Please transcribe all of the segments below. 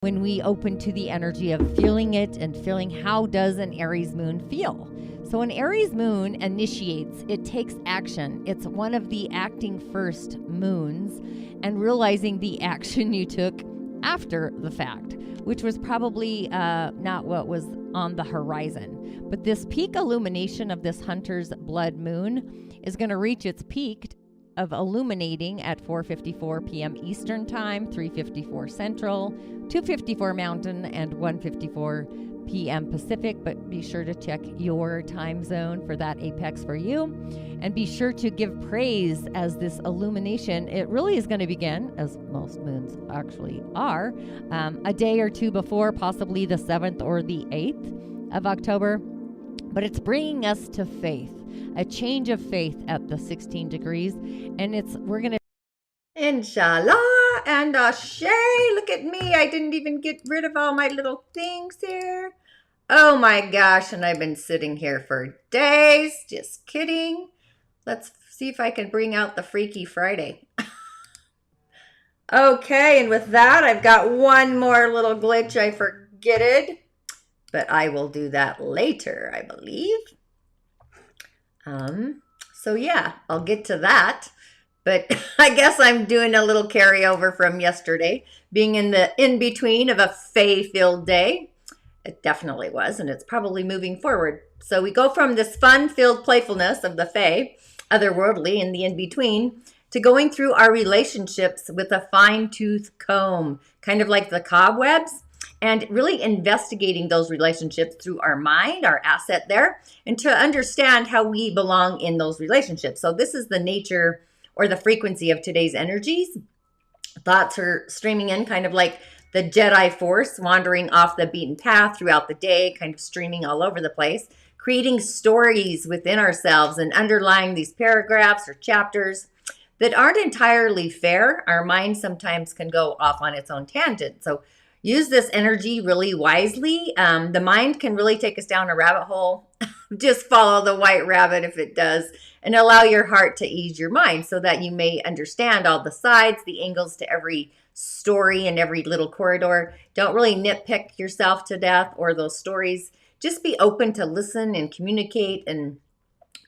when we open to the energy of feeling it and feeling how does an Aries moon feel. So an Aries moon initiates, it takes action. It's one of the acting first moons and realizing the action you took after the fact, which was probably not what was on the horizon. But this peak illumination of this hunter's blood moon is going to reach its peak of illuminating at 4:54 p.m. Eastern Time, 3:54 Central, 2:54 Mountain, and 1:54 p.m. Pacific. But be sure to check your time zone for that apex for you. And be sure to give praise as this illumination, it really is going to begin, as most moons actually are, a day or two before, possibly the 7th or the 8th of October. But it's bringing us to faith, a change of faith at the 16 degrees. And we're going to... Inshallah and Ashe, look at me. I didn't even get rid of all my little things here. Oh my gosh, and I've been sitting here for days. Just kidding. Let's see if I can bring out the Freaky Friday. Okay, and with that, I've got one more little glitch I forgetted. But I will do that later, I believe. So yeah, I'll get to that. But I guess I'm doing a little carryover from yesterday, being in the in-between of a fae-filled day. It definitely was, and it's probably moving forward. So we go from this fun-filled playfulness of the fae, otherworldly, in the in-between, to going through our relationships with a fine-tooth comb, kind of like the cobwebs, and really investigating those relationships through our mind, our asset there, and to understand how we belong in those relationships. So this is the nature or the frequency of today's energies. Thoughts are streaming in kind of like the Jedi Force, wandering off the beaten path throughout the day, kind of streaming all over the place, creating stories within ourselves and underlying these paragraphs or chapters that aren't entirely fair. Our mind sometimes can go off on its own tangent. So use this energy really wisely. The mind can really take us down a rabbit hole. Just follow the white rabbit if it does, and allow your heart to ease your mind so that you may understand all the sides, the angles to every story and every little corridor. Don't really nitpick yourself to death or those stories. Just be open to listen and communicate, and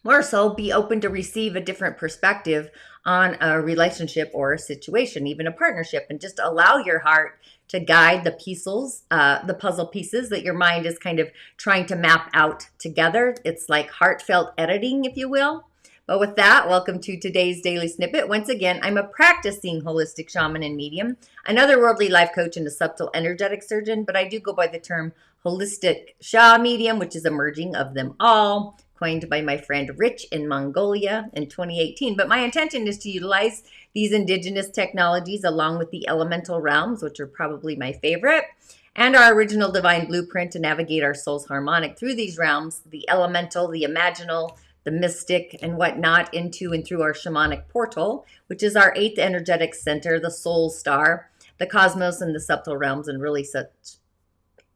more so be open to receive a different perspective on a relationship or a situation, even a partnership, and just allow your heart to guide the puzzle pieces that your mind is kind of trying to map out together. It's like heartfelt editing, if you will. But with that, welcome to today's Daily Snippet. Once again, I'm a practicing holistic shaman and medium, an otherworldly life coach, and a subtle energetic surgeon, but I do go by the term holistic Sha medium, which is a merging of them all, coined by my friend Rich in Mongolia in 2018. But my intention is to utilize these indigenous technologies along with the elemental realms, which are probably my favorite, and our original divine blueprint to navigate our soul's harmonic through these realms, the elemental, the imaginal, the mystic, and whatnot, into and through our shamanic portal, which is our 8th energetic center, the soul star, the cosmos, and the subtle realms, and really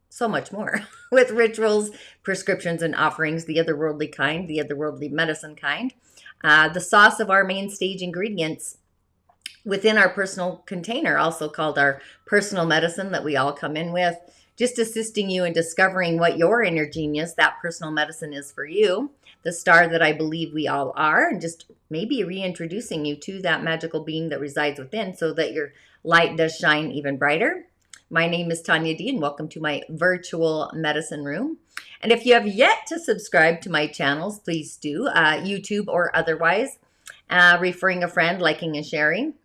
so much more, with rituals, prescriptions, and offerings, the otherworldly kind, the otherworldly medicine kind, the sauce of our main stage ingredients within our personal container, also called our personal medicine that we all come in with, just assisting you in discovering what your inner genius, that personal medicine, is for you, the star that I believe we all are, and just maybe reintroducing you to that magical being that resides within so that your light does shine even brighter. My name is Tanya D, and welcome to my virtual medicine room. And if you have yet to subscribe to my channels, please do, YouTube or otherwise, referring a friend, liking and sharing.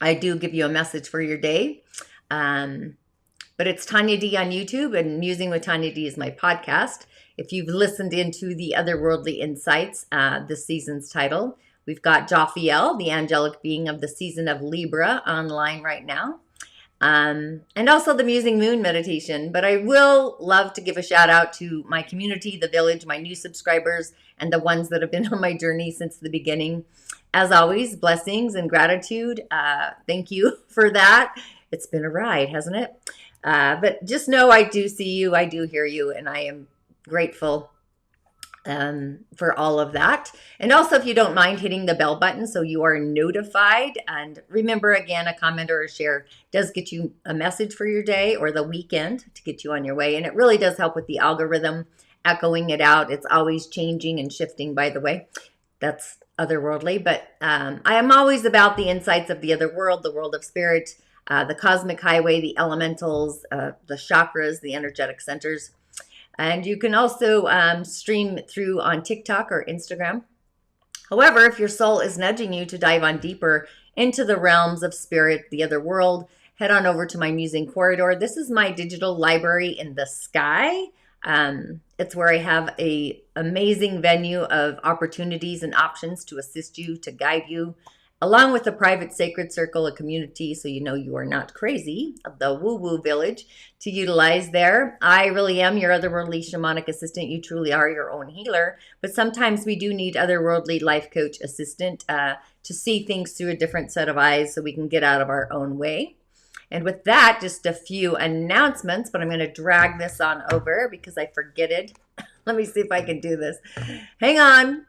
I do give you a message for your day. But it's Tanya D on YouTube, and Musing with Tanya D is my podcast. If you've listened into the Otherworldly Insights, this season's title, we've got Jophiel, the angelic being of the season of Libra, online right now. And also the Musing Moon meditation. But I will love to give a shout out to my community, the village, my new subscribers, and the ones that have been on my journey since the beginning. As always, blessings and gratitude. Thank you for that. It's been a ride, hasn't it? But just know I do see you, I do hear you, and I am grateful for all of that. And also, if you don't mind hitting the bell button so you are notified. And remember, again, a comment or a share does get you a message for your day or the weekend to get you on your way. And it really does help with the algorithm, echoing it out. It's always changing and shifting, by the way. That's otherworldly. But I am always about the insights of the other world, the world of spirit, the cosmic highway, the elementals, the chakras, the energetic centers. And you can also stream through on TikTok or Instagram. However, if your soul is nudging you to dive on deeper into the realms of spirit, the other world, head on over to my Musing corridor. This is my digital library in the sky. It's where I have an amazing venue of opportunities and options to assist you, to guide you, along with a private sacred circle, a community, so you know you are not crazy, the woo-woo village to utilize there. I really am your otherworldly shamanic assistant. You truly are your own healer, but sometimes we do need otherworldly life coach assistant to see things through a different set of eyes so we can get out of our own way. And with that, just a few announcements, but I'm going to drag this on over because I forget it. Let me see if I can do this. Hang on.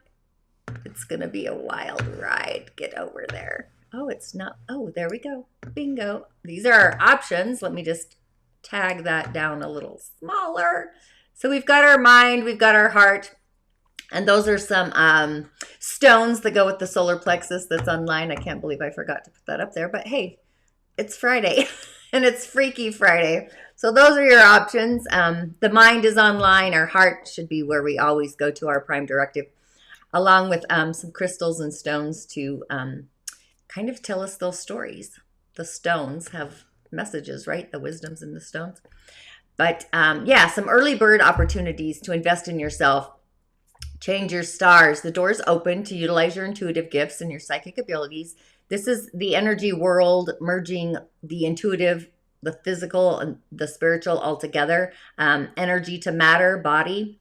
It's going to be a wild ride. Get over there. Oh, it's not. Oh, there we go. Bingo. These are our options. Let me just tag that down a little smaller. So we've got our mind, we've got our heart, and those are some stones that go with the solar plexus that's online. I can't believe I forgot to put that up there, but hey, it's Friday and it's Freaky Friday. So those are your options. The mind is online. Our heart should be where we always go to, our prime directive, along with some crystals and stones to kind of tell us those stories. The stones have messages, right? The wisdom's in the stones. But yeah, some early bird opportunities to invest in yourself. Change your stars. The door's open to utilize your intuitive gifts and your psychic abilities. This is the energy world merging the intuitive, the physical, and the spiritual all together. Energy to matter, body,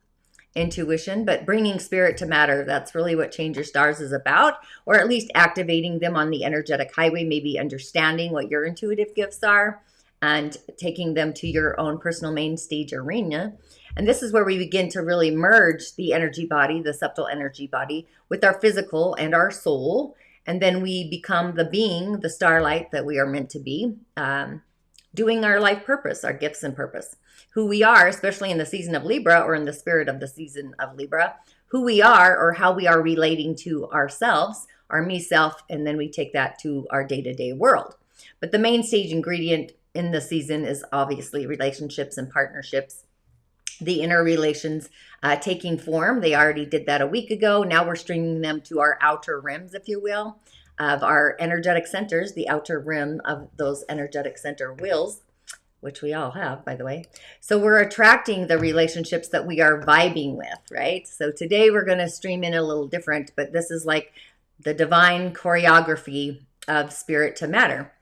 intuition, but bringing spirit to matter. That's really what Change Your Stars is about, or at least activating them on the energetic highway, maybe understanding what your intuitive gifts are and taking them to your own personal main stage arena. And this is where we begin to really merge the energy body, the subtle energy body, with our physical and our soul. And then we become the being, the starlight that we are meant to be, doing our life purpose, our gifts and purpose. Who we are, especially in the season of Libra or in the spirit of the season of Libra, who we are or how we are relating to ourselves, our me self, and then we take that to our day-to-day world. But the main stage ingredient in the season is obviously relationships and partnerships, the inner relations taking form. They already did that a week ago. Now we're stringing them to our outer rims, if you will, of our energetic centers, the outer rim of those energetic center wheels, which we all have, by the way. So we're attracting the relationships that we are vibing with, right? So today we're going to stream in a little different, but this is like the divine choreography of spirit to matter.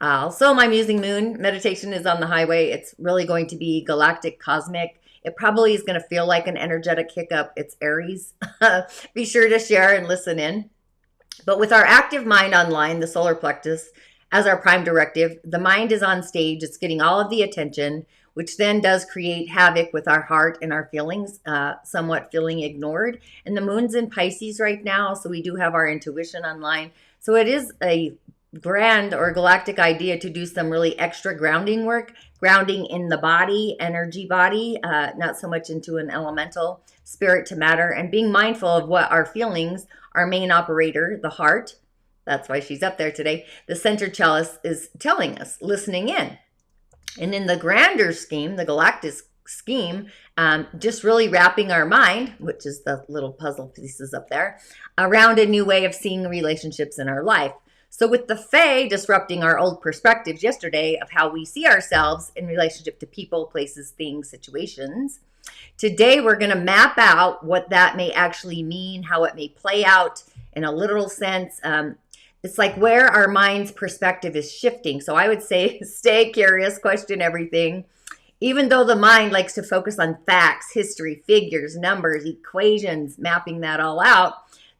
Also, my Musing Moon meditation is on the highway. It's really going to be galactic, cosmic. It probably is going to feel like an energetic hiccup. It's Aries. Be sure to share and listen in. But with our active mind online, the solar plexus, as our prime directive, the mind is on stage. It's getting all of the attention, which then does create havoc with our heart and our feelings, somewhat feeling ignored. And the moon's in Pisces right now, so we do have our intuition online. So it is a grand or galactic idea to do some really extra grounding work, grounding in the body, energy body, not so much into an elemental spirit to matter, and being mindful of what our feelings, our main operator, the heart, that's why she's up there today, the center cellist is telling us, listening in. And in the grander scheme, the galactic scheme, just really wrapping our mind, which is the little puzzle pieces up there, around a new way of seeing relationships in our life. So with the Fae disrupting our old perspectives yesterday of how we see ourselves in relationship to people, places, things, situations, today we're going to map out what that may actually mean, how it may play out in a literal sense. It's like where our mind's perspective is shifting. So I would say stay curious, question everything. Even though the mind likes to focus on facts, history, figures, numbers, equations, mapping that all out,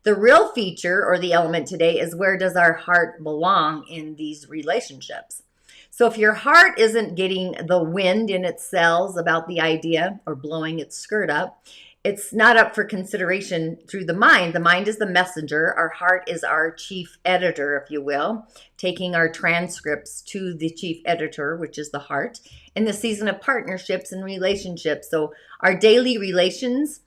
the real feature or the element today is where does our heart belong in these relationships? So if your heart isn't getting the wind in its sails about the idea or blowing its skirt up, it's not up for consideration through the mind. The mind is the messenger. Our heart is our chief editor, if you will, taking our transcripts to the chief editor, which is the heart, in the season of partnerships and relationships. So our daily relations,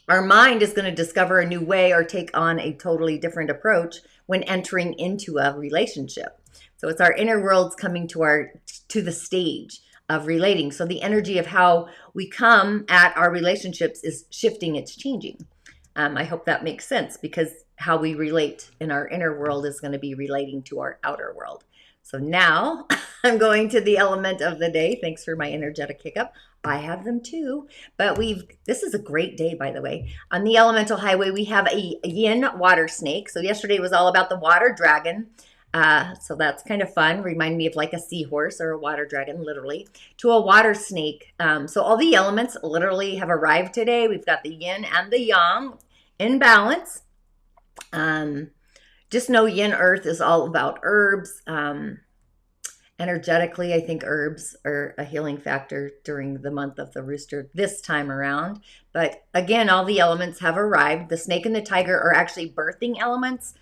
our mind is going to discover a new way or take on a totally different approach when entering into a relationship. So it's our inner worlds coming to the stage of relating. So the energy of how we come at our relationships is shifting, it's changing. I hope that makes sense, because how we relate in our inner world is going to be relating to our outer world. So now I'm going to the element of the day. Thanks for my energetic hiccup. I have them too, but this is a great day, by the way. On the elemental highway, we have a yin water snake. So yesterday was all about the water dragon. So that's kind of fun. Remind me of like a seahorse or a water dragon, literally, to a water snake. So all the elements literally have arrived today. We've got the yin and the yang in balance. Just know yin earth is all about herbs. Energetically, I think herbs are a healing factor during the month of the rooster this time around. But again, all the elements have arrived. The snake and the tiger are actually birthing elements.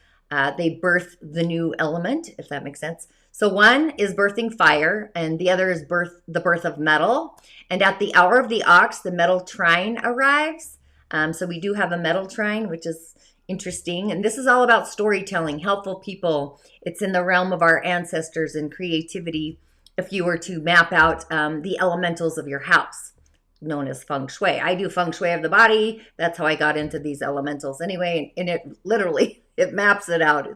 They birth the new element, if that makes sense. So one is birthing fire, and the other is the birth of metal. And at the hour of the ox, the metal trine arrives. So we do have a metal trine, which is interesting. And this is all about storytelling, helpful people. It's in the realm of our ancestors and creativity. If you were to map out the elementals of your house, known as feng shui. I do feng shui of the body. That's how I got into these elementals anyway. And it literally, it maps it out.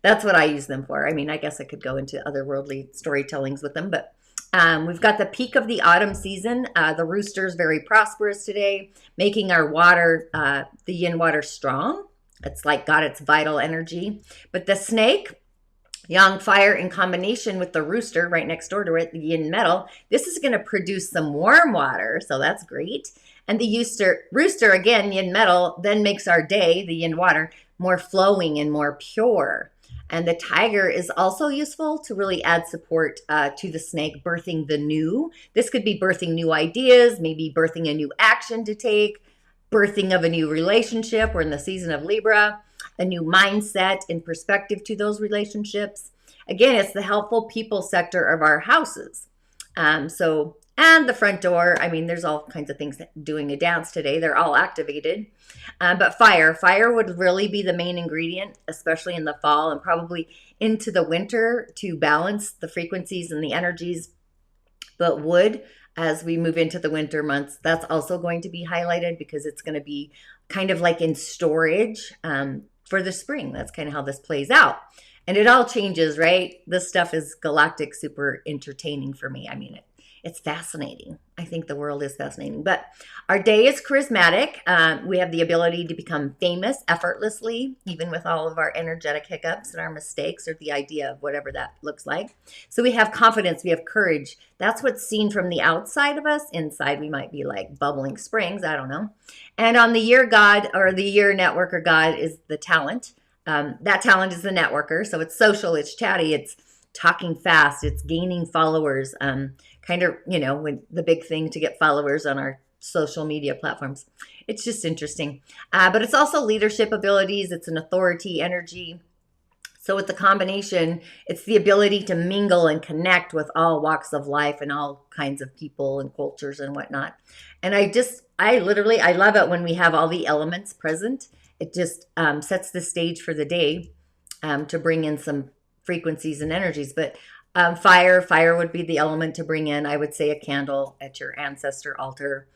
That's what I use them for. I mean, I guess I could go into otherworldly storytellings with them, but we've got the peak of the autumn season. The rooster is very prosperous today, making our water, the yin water, strong. It's like got its vital energy. But the snake, yang fire, in combination with the rooster right next door to it, the yin metal, this is going to produce some warm water. So that's great. And the rooster, again, yin metal, then makes our day, the yin water, more flowing and more pure. And the tiger is also useful to really add support to the snake, birthing the new. This could be birthing new ideas, maybe birthing a new action to take, birthing of a new relationship. We're in the season of Libra, a new mindset and perspective to those relationships. Again, it's the helpful people sector of our houses. And the front door, I mean, there's all kinds of things doing a dance today. They're all activated. But fire would really be the main ingredient, especially in the fall and probably into the winter, to balance the frequencies and the energies. But wood, as we move into the winter months, that's also going to be highlighted, because it's going to be kind of like in storage for the spring. That's kind of how this plays out. And it all changes, right? This stuff is galactic, super entertaining for me. I mean, it's fascinating. I think the world is fascinating. But our day is charismatic. We have the ability to become famous effortlessly, even with all of our energetic hiccups and our mistakes, or the idea of whatever that looks like. So we have confidence. We have courage. That's what's seen from the outside of us. Inside, we might be like bubbling springs. I don't know. And on the year god, or the year networker god, is the talent. That talent is the networker. So it's social, it's chatty, it's talking fast, it's gaining followers. Kind of, when the big thing to get followers on our social media platforms. It's just interesting. But it's also leadership abilities. It's an authority energy. So with the combination, it's the ability to mingle and connect with all walks of life and all kinds of people and cultures and whatnot. And I love it when we have all the elements present. It just sets the stage for the day to bring in some frequencies and energies. But fire would be the element to bring in. I would say a candle at your ancestor altar,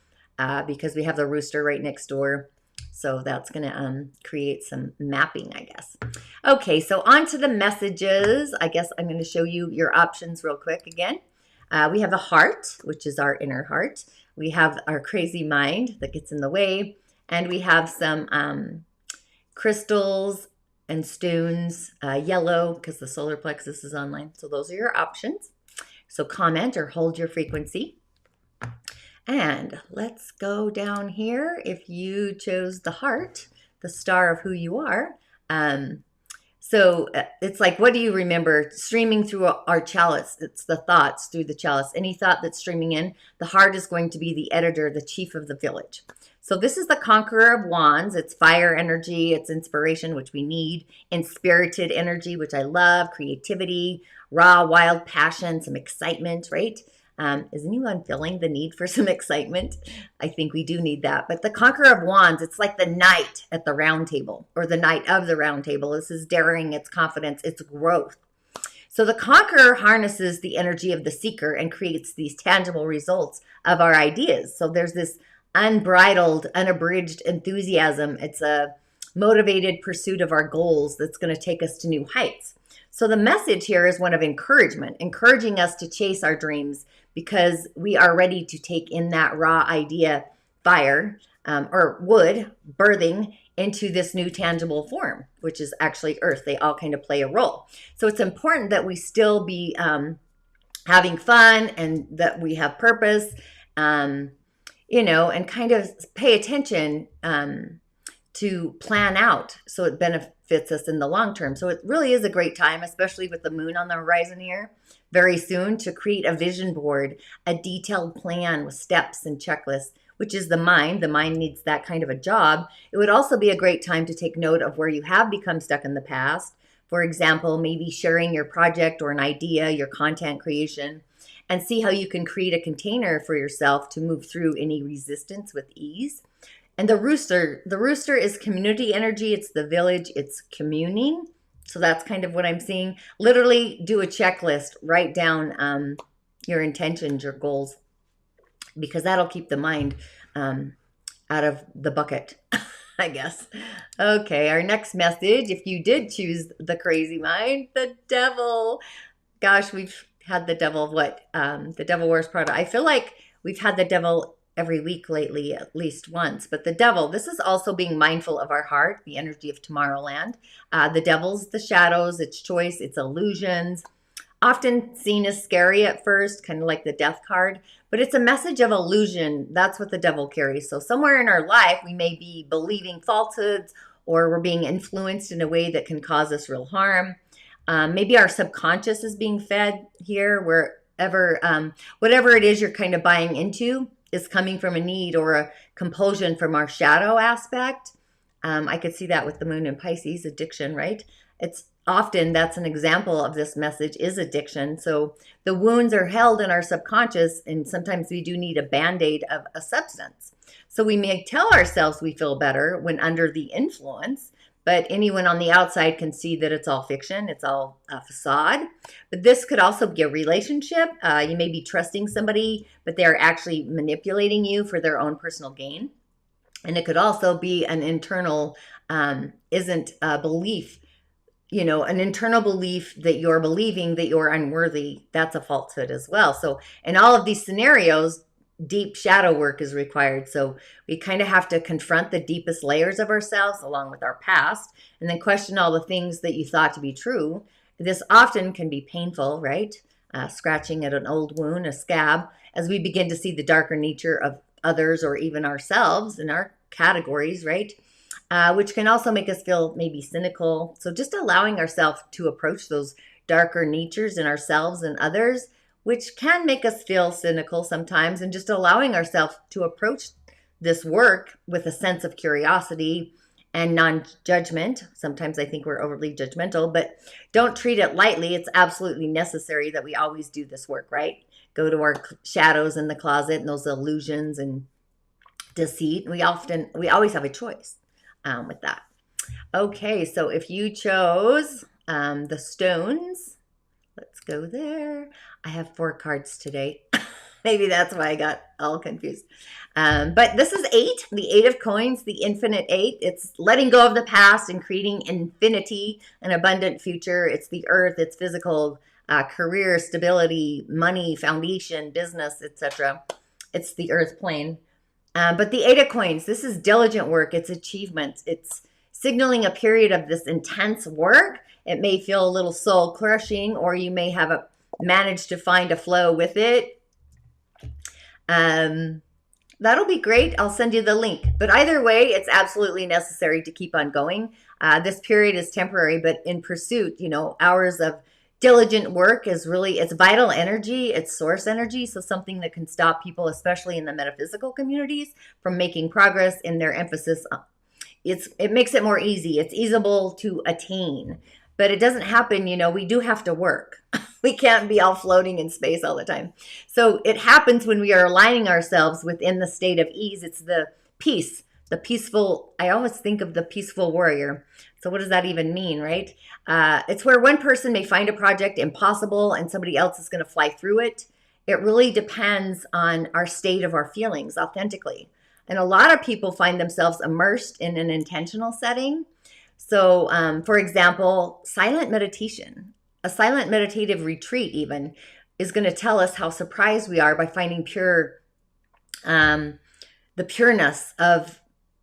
because we have the rooster right next door. So that's going to create some mapping, I guess. Okay, so on to the messages. I guess I'm going to show you your options real quick again. We have a heart, which is our inner heart. We have our crazy mind that gets in the way. And we have some crystals and stones, yellow, because the solar plexus is online. So those are your options. So comment or hold your frequency. And let's go down here. If you chose the heart, the star of who you are. So it's like, what do you remember streaming through our chalice? It's the thoughts through the chalice. Any thought that's streaming in, the heart is going to be the editor, the chief of the village. So this is the Conqueror of Wands. It's fire energy, it's inspiration, which we need, inspirited energy, which I love, creativity, raw, wild passion, some excitement, right? Is anyone feeling the need for some excitement? I think we do need that. But the Conqueror of Wands, it's like the knight at the round table, or the knight of the round table. This is daring, it's confidence, it's growth. So the Conqueror harnesses the energy of the seeker and creates these tangible results of our ideas. So there's this unbridled, unabridged enthusiasm. It's a motivated pursuit of our goals that's going to take us to new heights. So the message here is one of encouragement, encouraging us to chase our dreams because we are ready to take in that raw idea, fire, or wood, birthing into this new tangible form, which is actually earth. They all kind of play a role. So it's important that we still be having fun and that we have purpose, you know, and kind of pay attention to plan out so it benefits us in the long term. So it really is a great time, especially with the moon on the horizon here very soon, to create a vision board, a detailed plan with steps and checklists, which is the mind. The mind needs that kind of a job. It would also be a great time to take note of where you have become stuck in the past. For example, maybe sharing your project or an idea, your content creation, and see how you can create a container for yourself to move through any resistance with ease. And the rooster is community energy. It's the village. It's communing. So that's kind of what I'm seeing. Literally do a checklist. Write down your intentions, your goals, because that'll keep the mind out of the bucket, I guess. Okay, our next message, if you did choose the crazy mind, the devil. Gosh, we've had the devil, the devil wears Prada. I feel like we've had the devil every week lately, at least once. But the devil, this is also being mindful of our heart, the energy of Tomorrowland. The devil's the shadows, its choice, its illusions, often seen as scary at first, kind of like the death card, but it's a message of illusion. That's what the devil carries. So somewhere in our life, we may be believing falsehoods, or we're being influenced in a way that can cause us real harm. Maybe our subconscious is being fed here, wherever, whatever it is you're kind of buying into is coming from a need or a compulsion from our shadow aspect. I could see that with the moon in Pisces, addiction, right? It's often that's an example of this message is addiction. So the wounds are held in our subconscious, and sometimes we do need a band-aid of a substance. So we may tell ourselves we feel better when under the influence, but anyone on the outside can see that it's all fiction. It's all a facade. But this could also be a relationship. You may be trusting somebody, but they're actually manipulating you for their own personal gain. And it could also be an internal, isn't a belief, you know, an internal belief that you're believing that you're unworthy. That's a falsehood as well. So in all of these scenarios, deep shadow work is required. So we kind of have to confront the deepest layers of ourselves along with our past, and then question all the things that you thought to be true. This often can be painful, right? Scratching at an old wound, a scab, as we begin to see the darker nature of others or even ourselves in our categories, right? Which can also make us feel maybe cynical. So just allowing ourselves to approach those darker natures in ourselves and others, which can make us feel cynical sometimes, and just allowing ourselves to approach this work with a sense of curiosity and non-judgment. Sometimes I think we're overly judgmental, but don't treat it lightly. It's absolutely necessary that we always do this work, right? Go to our shadows in the closet and those illusions and deceit. We always have a choice with that. Okay, so if you chose the stones, let's go there. I have 4 cards today. Maybe that's why I got all confused. But this is 8, the 8 of coins, the infinite 8. It's letting go of the past and creating infinity, an abundant future. It's the earth, it's physical, career, stability, money, foundation, business, etc. It's the earth plane. But the 8 of coins, this is diligent work. It's achievement. It's signaling a period of this intense work. It may feel a little soul crushing, or you may have managed to find a flow with it. That'll be great. I'll send you the link. But either way, it's absolutely necessary to keep on going. This period is temporary, but in pursuit, hours of diligent work is really, it's vital energy, it's source energy. So something that can stop people, especially in the metaphysical communities, from making progress in their emphasis. It makes it more easy. It's easable to attain, but it doesn't happen. We do have to work. We can't be all floating in space all the time. So it happens when we are aligning ourselves within the state of ease. It's the peace, the peaceful. I always think of the peaceful warrior. So what does that even mean, right? It's where one person may find a project impossible and somebody else is going to fly through it. It really depends on our state of our feelings authentically. And a lot of people find themselves immersed in an intentional setting. So, for example, silent meditation, a silent meditative retreat even, is going to tell us how surprised we are by finding the pureness of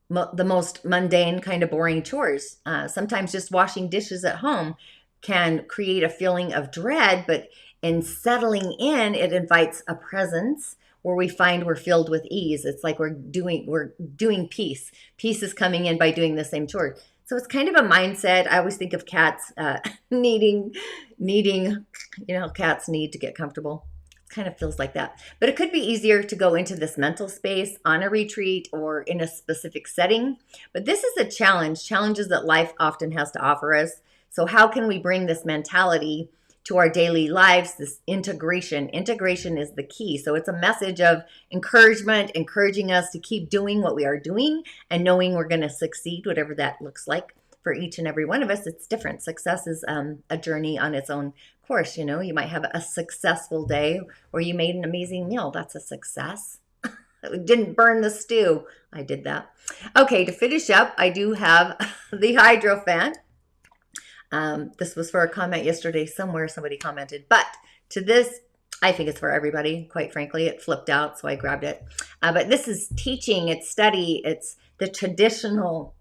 the most mundane, kind of boring chores. Sometimes just washing dishes at home can create a feeling of dread, but in settling in, it invites a presence where we find we're filled with ease. It's like we're doing peace. Peace is coming in by doing the same chore. So it's kind of a mindset. I always think of cats needing, cats need to get comfortable. It kind of feels like that. But it could be easier to go into this mental space on a retreat or in a specific setting. But this is a challenge, challenges that life often has to offer us. So how can we bring this mentality to our daily lives, this integration? Integration is the key. So it's a message of encouragement, encouraging us to keep doing what we are doing and knowing we're going to succeed, whatever that looks like for each and every one of us. It's different. Success is a journey on its own course. You might have a successful day or you made an amazing meal. That's a success. Didn't burn the stew. I did that. Okay, to finish up, I do have the Hydrofan. This was for a comment yesterday somewhere, somebody commented, but to this, I think it's for everybody, quite frankly. It flipped out, so I grabbed it. But this is teaching, it's study, it's the traditional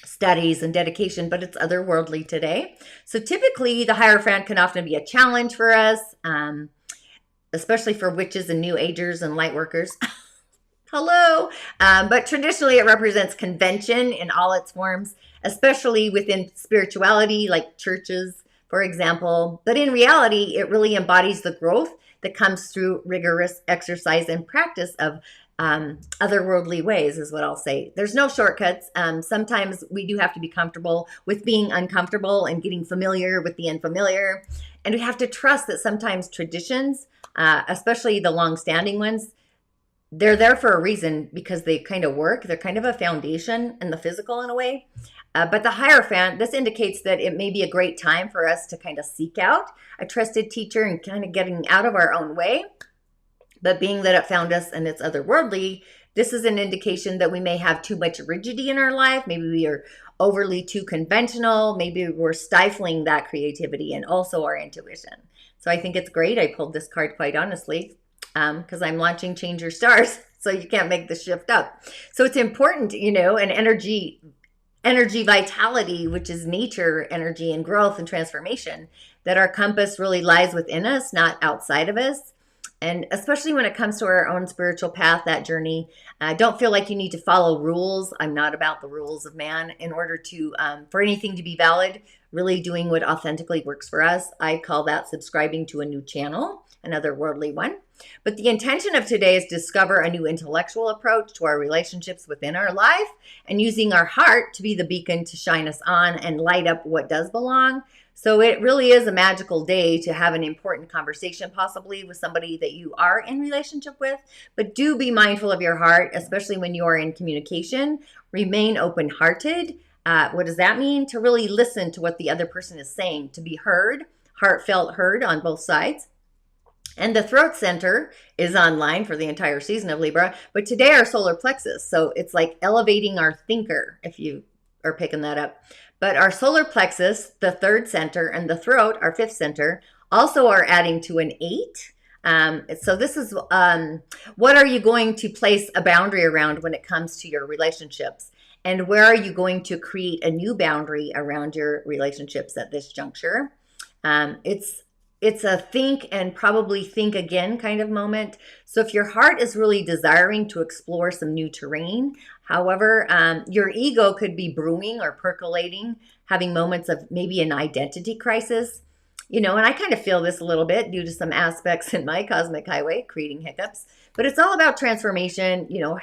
studies and dedication, but it's otherworldly today. So typically, the Hierophant can often be a challenge for us, especially for witches and new agers and light workers. Hello. But traditionally, it represents convention in all its forms, especially within spirituality, like churches, for example. But in reality, it really embodies the growth that comes through rigorous exercise and practice of otherworldly ways, is what I'll say. There's no shortcuts. Sometimes we do have to be comfortable with being uncomfortable and getting familiar with the unfamiliar. And we have to trust that sometimes traditions, especially the long-standing ones, they're there for a reason because they kind of work. They're kind of a foundation in the physical in a way. But the Hierophant, this indicates that it may be a great time for us to kind of seek out a trusted teacher and kind of getting out of our own way. But being that it found us and it's otherworldly, this is an indication that we may have too much rigidity in our life. Maybe we are overly too conventional. Maybe we're stifling that creativity and also our intuition. So I think it's great. I pulled this card quite honestly because I'm launching Change Your Stars. So you can't make the shift up. So it's important, an energy vitality, which is nature, energy and growth and transformation, that our compass really lies within us, not outside of us. And especially when it comes to our own spiritual path, that journey, don't feel like you need to follow rules. I'm not about the rules of man in order to, for anything to be valid, really doing what authentically works for us. I call that subscribing to a new channel, another worldly one. But the intention of today is to discover a new intellectual approach to our relationships within our life and using our heart to be the beacon to shine us on and light up what does belong. So it really is a magical day to have an important conversation, possibly with somebody that you are in relationship with. But do be mindful of your heart, especially when you are in communication. Remain open-hearted. What does that mean? To really listen to what the other person is saying, to be heard, heartfelt heard on both sides. And the throat center is online for the entire season of Libra. But today our solar plexus. So it's like elevating our thinker, if you are picking that up. But our solar plexus, the third center, and the throat, our fifth center, also are adding to an 8. So this is what are you going to place a boundary around when it comes to your relationships? And where are you going to create a new boundary around your relationships at this juncture? It's it's a think and probably think again kind of moment. So if your heart is really desiring to explore some new terrain, however, your ego could be brewing or percolating, having moments of maybe an identity crisis. You know, and I kind of feel this a little bit due to some aspects in my cosmic highway creating hiccups, but it's all about transformation. You know,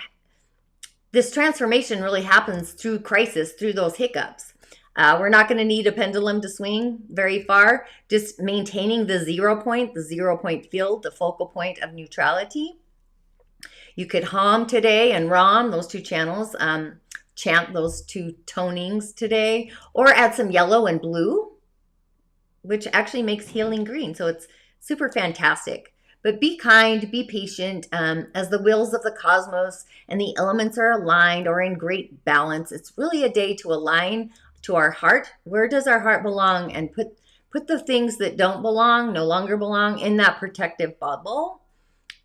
this transformation really happens through crisis, through those hiccups. We're not going to need a pendulum to swing very far. Just maintaining the 0 point, the 0 point field, the focal point of neutrality. You could hum today and ram, those two channels, chant those two tonings today, or add some yellow and blue, which actually makes healing green. So it's super fantastic. But be kind, be patient. As the wheels of the cosmos and the elements are aligned or in great balance, it's really a day to align to our heart. Where does our heart belong? And put the things that don't belong, no longer belong, in that protective bubble.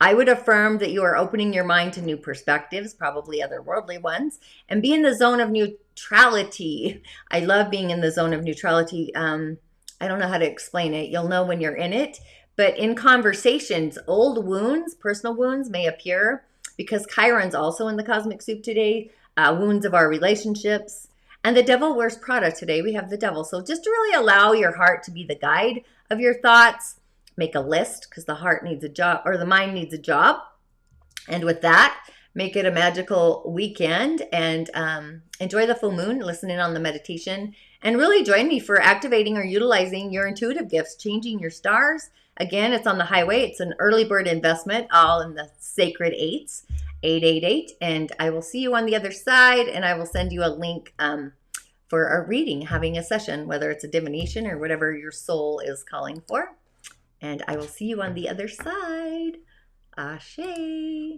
I would affirm that you are opening your mind to new perspectives, probably otherworldly ones, and be in the zone of neutrality. I love being in the zone of neutrality. I don't know how to explain it. You'll know when you're in it. But in conversations, old wounds, personal wounds may appear because Chiron's also in the cosmic soup today, wounds of our relationships. And the devil wears Prada today. We have the devil. So just to really allow your heart to be the guide of your thoughts, make a list because the heart needs a job, or the mind needs a job. And with that, make it a magical weekend and enjoy the full moon, listen in on the meditation, and really join me for activating or utilizing your intuitive gifts, changing your stars. Again, it's on the highway. It's an early bird investment, all in the sacred eights, 888. And I will see you on the other side, and I will send you a link for a reading, having a session, whether it's a divination or whatever your soul is calling for. And I will see you on the other side. Ashe.